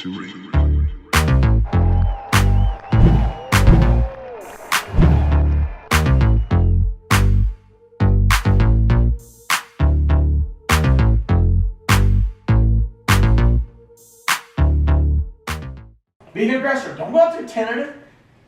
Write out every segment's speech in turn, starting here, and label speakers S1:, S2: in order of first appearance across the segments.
S1: Three.
S2: Be the aggressor. Don't go out there tentative.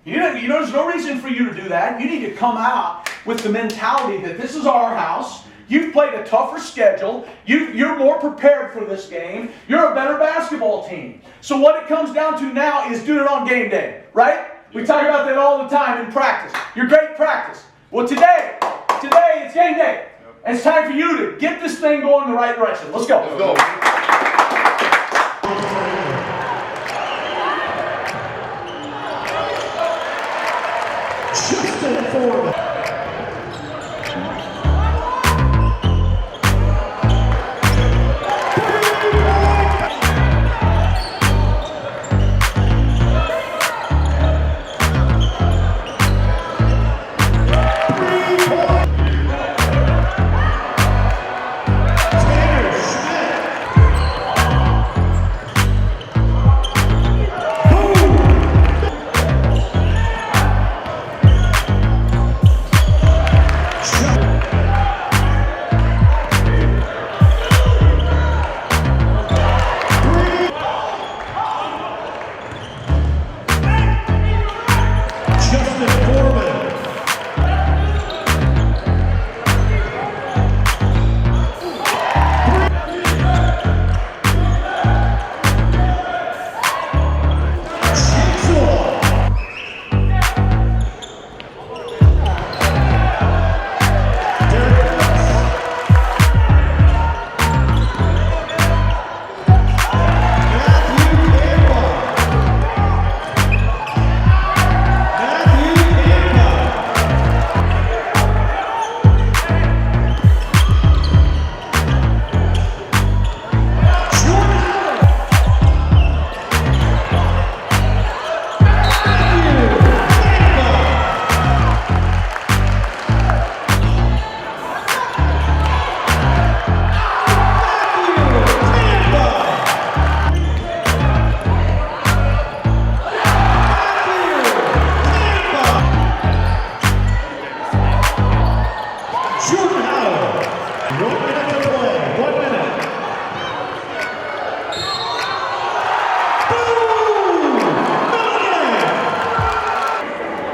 S2: There's no reason for you to do that. You need to come out with the mentality that this is our house. You've played a tougher schedule. You're more prepared for this game. You're a better basketball team. So what it comes down to now is doing it on game day, right? We talk about that all the time in practice. You're great in practice. Well, today it's game day. And it's time for you to get this thing going in the right direction. Let's go.
S1: Let's go.
S3: Justin Foreman.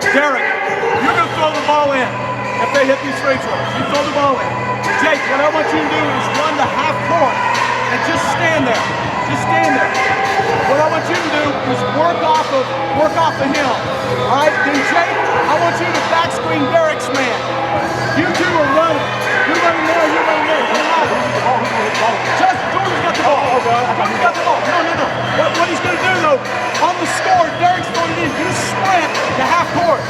S2: Derreck, you're going to throw the ball in if they hit these free throws. You throw the ball in. Jake, what I want you to do is run the half court and just stand there. Just stand there. What I want you to do is work off of him. All right? Then Jake, I want you to back screen Derreck's man. You two are running. You're running there. You're running there. Just Jordan's got the ball. Jordan's got the ball. No. What he's going to do though, on the score, Derreck's throwing it in. You sprint to half court.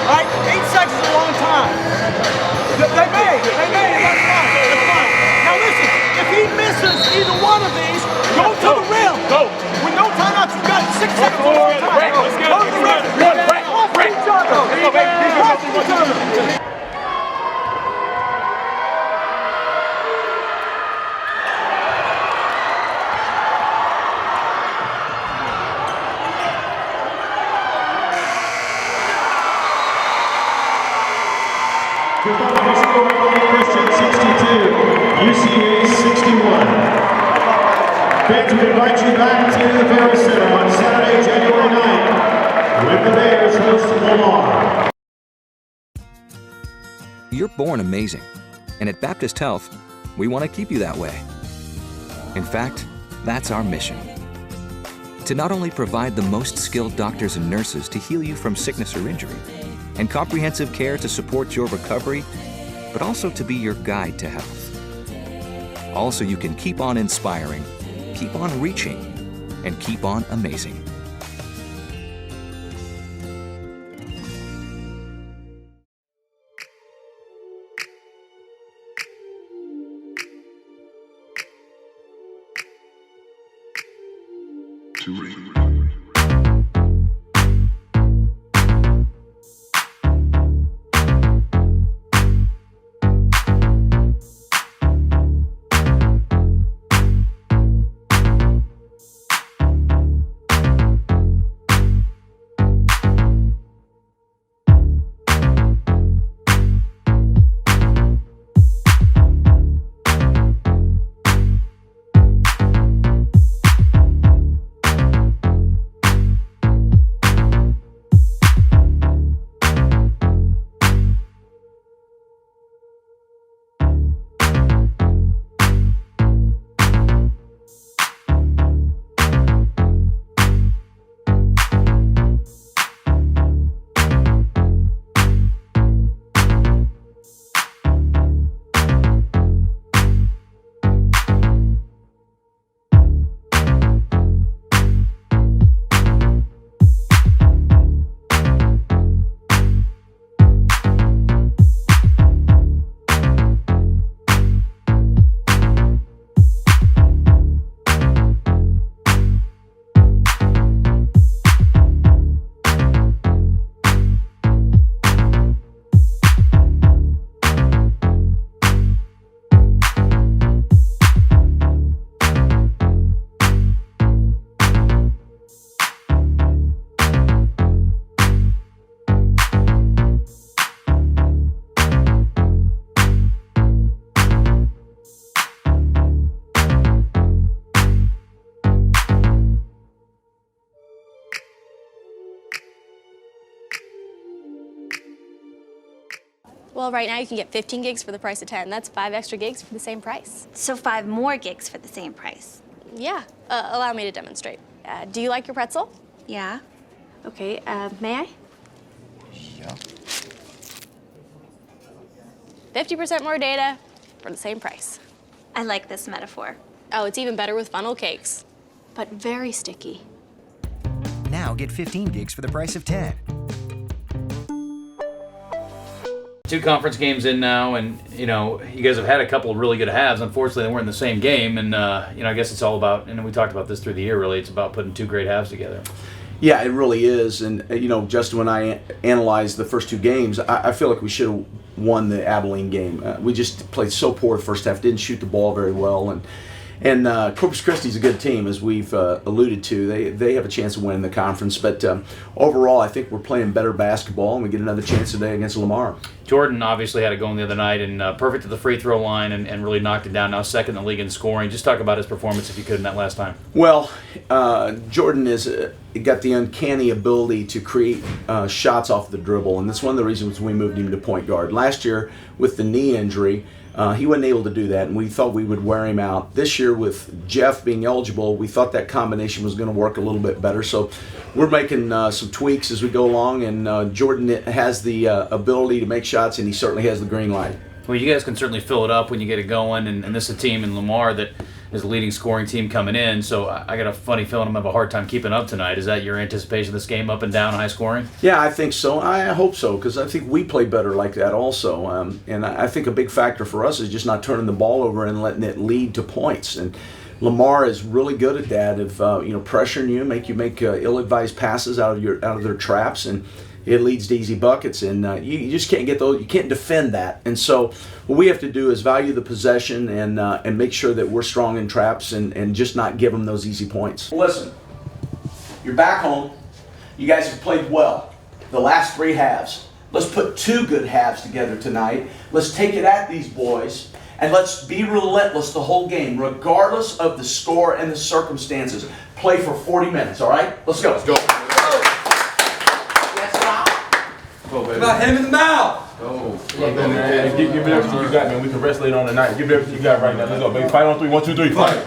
S2: All right? 8 seconds is a long time. They may. That's fine. That's fine. Now listen, if he misses either one of these, go to the rim. Go. With no timeouts, you've got 6 seconds to one time. Go to the rim. Off each other. Off each other.
S3: Christian 62, UCA 61. Fans, we invite you back to the Ferry Center on Saturday, January 9th, when the Bears host Lamar.
S4: You're born amazing, and at Baptist Health, we want to keep you that way. In fact, that's our mission. To not only provide the most skilled doctors and nurses to heal you from sickness or injury, and comprehensive care to support your recovery, but also to be your guide to health. Also, you can keep on inspiring, keep on reaching, and keep on amazing.
S1: Three. Well, right now you can get 15 gigs for the price of 10. That's 5 extra gigs for the same price.
S5: So 5 more gigs for the same price.
S1: Yeah, allow me to demonstrate. Do you like your pretzel?
S5: Yeah.
S1: Okay, may I?
S6: Yeah.
S1: 50% more data for the same price.
S5: I like this metaphor.
S1: Oh, it's even better with funnel cakes, but very sticky.
S7: Now get 15 gigs for the price of 10.
S8: 2 conference games in now, and you guys have had a couple of really good halves. Unfortunately, they weren't in the same game, and I guess it's all about, and we talked about this through the year. Really, it's about putting 2 great halves together.
S2: Yeah, it really is. And, Justin, when I analyzed the first 2 games, I feel like we should have won the Abilene game. We just played so poor the first half, didn't shoot the ball very well. And Corpus Christi is a good team, as we've alluded to. They have a chance of winning the conference. But overall, I think we're playing better basketball, and we get another chance today against Lamar.
S8: Jordan obviously had it going the other night, and perfect at the free throw line, and really knocked it down. Now second in the league in scoring. Just talk about his performance, if you could, in that last time.
S2: Well, Jordan has got the uncanny ability to create shots off the dribble, and that's one of the reasons we moved him to point guard. Last year, with the knee injury, he wasn't able to do that, and we thought we would wear him out. This year, with Jeff being eligible, we thought that combination was going to work a little bit better. So we're making some tweaks as we go along, and Jordan has the ability to make shots, and he certainly has the green light.
S8: Well, you guys can certainly fill it up when you get it going, and this is a team in Lamar that is the leading scoring team coming in, so I got a funny feeling I'm going to have a hard time keeping up tonight. Is that your anticipation of this game, up and down, high scoring?
S2: Yeah, I think so. I hope so, because I think we play better like that also. And I think a big factor for us is just not turning the ball over and letting it lead to points. And Lamar is really good at that, of pressuring you, make ill-advised passes out of their traps, and it leads to easy buckets, and you just can't get those. You can't defend that. And so what we have to do is value the possession and make sure that we're strong in traps and just not give them those easy points. Listen, you're back home. You guys have played well the last 3 halves. Let's put 2 good halves together tonight. Let's take it at these boys, and let's be relentless the whole game, regardless of the score and the circumstances. Play for 40 minutes, all right? Let's go. Let's go.
S9: Go, baby. About hit him in the mouth.
S10: Go. Man. Give it everything you got, man. We can rest late on the night. Give it everything you got right now. Let's go, baby. Fight on 3. 1, 2, 3. Fight.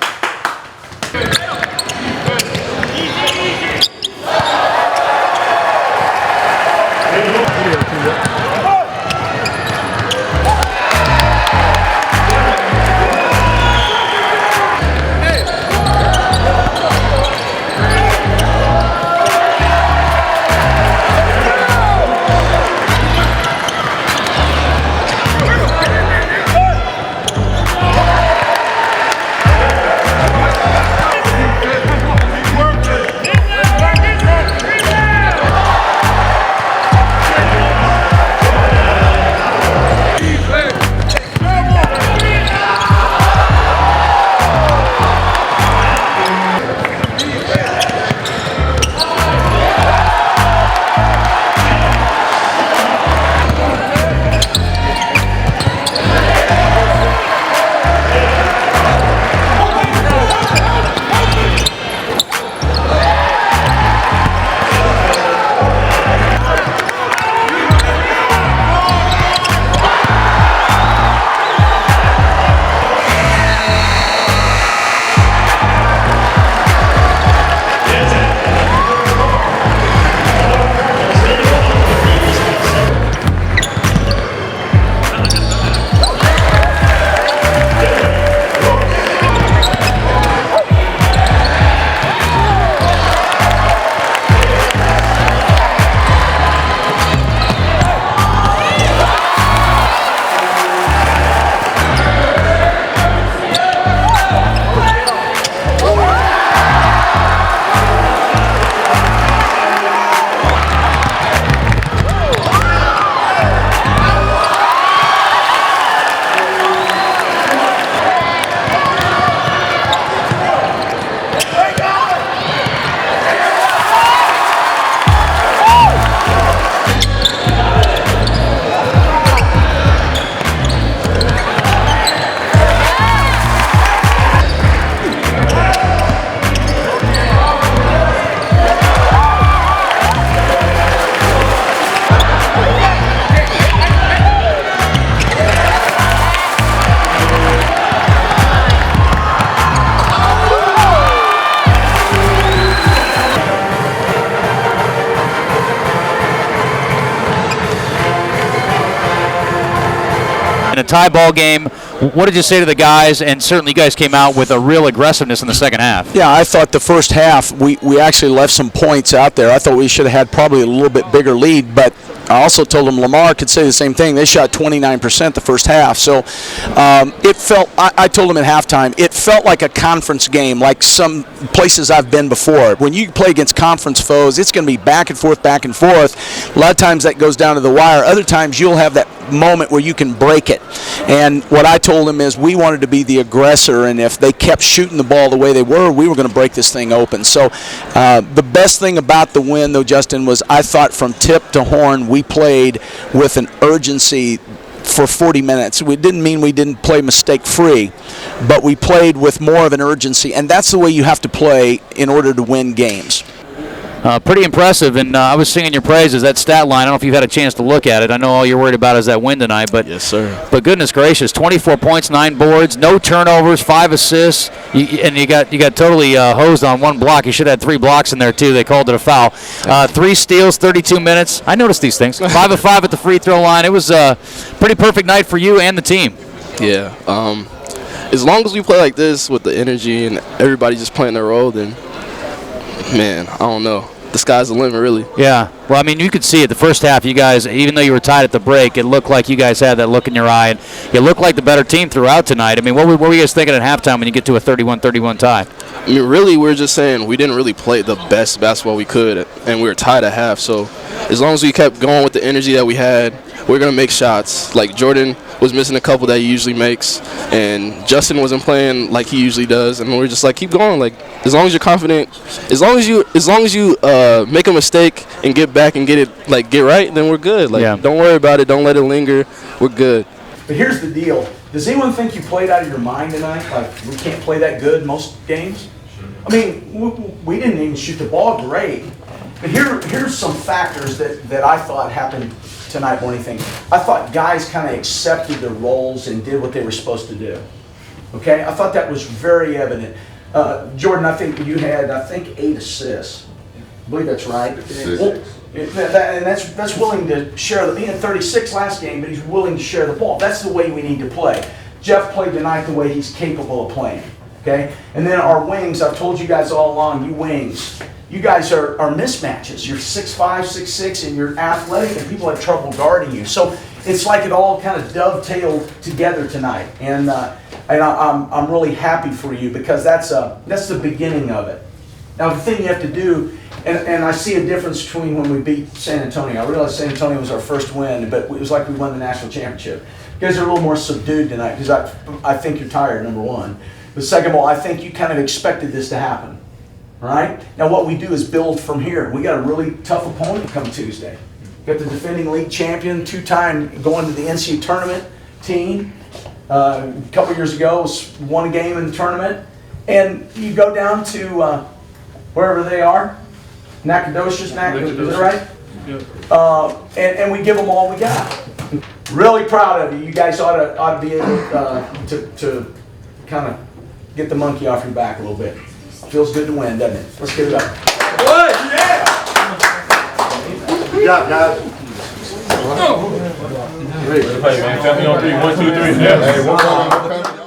S8: in a tie ball game. What did you say to the guys? And certainly you guys came out with a real aggressiveness in the second half.
S2: Yeah, I thought the first half we actually left some points out there. I thought we should have had probably a little bit bigger lead, but I also told them Lamar could say the same thing. They shot 29% the first half. So it felt, I told them at halftime, it felt like a conference game, like some places I've been before. When you play against conference foes, it's going to be back and forth, back and forth. A lot of times that goes down to the wire. Other times you'll have that moment where you can break it. And what I told them is we wanted to be the aggressor, and if they kept shooting the ball the way they were going to break this thing open. So the best thing about the win, though, Justin, was I thought from tip to horn we played with an urgency for 40 minutes. It didn't mean we didn't play mistake-free, but we played with more of an urgency, and that's the way you have to play in order to win games.
S8: Pretty impressive, and I was singing your praises. That stat line, I don't know if you've had a chance to look at it. I know all you're worried about is that win tonight, but
S10: yes, sir.
S8: But goodness gracious, 24 points, 9 boards, no turnovers, 5 assists, and you got totally hosed on 1 block. You should have had 3 blocks in there too. They called it a foul. 3 steals, 32 minutes. I noticed these things. 5 of 5 at the free throw line. It was a pretty perfect night for you and the team.
S6: Yeah. As long as we play like this with the energy and everybody just playing their role, then man, I don't know. The sky's the limit, really.
S8: Yeah. Well, I mean, you could see it. The first half, you guys, even though you were tied at the break, it looked like you guys had that look in your eye, and you looked like the better team throughout tonight. I mean, what were you guys thinking at halftime when you get to a 31-31 tie?
S6: I mean, really, we're just saying we didn't really play the best basketball we could, and we were tied at half. So as long as we kept going with the energy that we had, we're going to make shots. Like Jordan was missing a couple that he usually makes, and Justin wasn't playing like he usually does, and we're just like, keep going. Like, as long as you're confident, as long as you make a mistake and get back and get right, then we're good. Like, Don't worry about it. Don't let it linger. We're good.
S2: But here's the deal. Does anyone think you played out of your mind tonight? Like, we can't play that good most games? I mean, we didn't even shoot the ball great. But here's some factors that I thought happened tonight more than anything. I thought guys kind of accepted their roles and did what they were supposed to do. Okay? I thought that was very evident. Jordan, I think you had, 8 assists. I believe that's right. Well, and that's willing to share. He had 36 last game, but he's willing to share the ball. That's the way we need to play. Jeff played tonight the way he's capable of playing. Okay? And then our wings, I've told you guys all along, you wings, you guys are mismatches. You're 6'5", 6'6", and you're athletic, and people have trouble guarding you. So it's like it all kind of dovetailed together tonight. And I'm really happy for you because that's the beginning of it. Now the thing you have to do, and I see a difference between when we beat San Antonio. I realize San Antonio was our first win, but it was like we won the national championship. You guys are a little more subdued tonight because I think you're tired, number one. But second of all, I think you kind of expected this to happen. Right? Now what we do is build from here. We got a really tough opponent come Tuesday. We got the defending league champion, 2-time going to the NCAA tournament team. A couple years ago, won a game in the tournament. And you go down to wherever they are, Nacogdoches, is that right? Yeah. And we give them all we got. Really proud of you. You guys ought to be able to kind of get the monkey off your back a little bit. Feels good to win, doesn't it? Let's get it up. Good, yeah! Good job, guys.
S10: Ready to play, man. Tell me on 3. 1, 2, 3. Yeah. Hey, 1, 2, 3.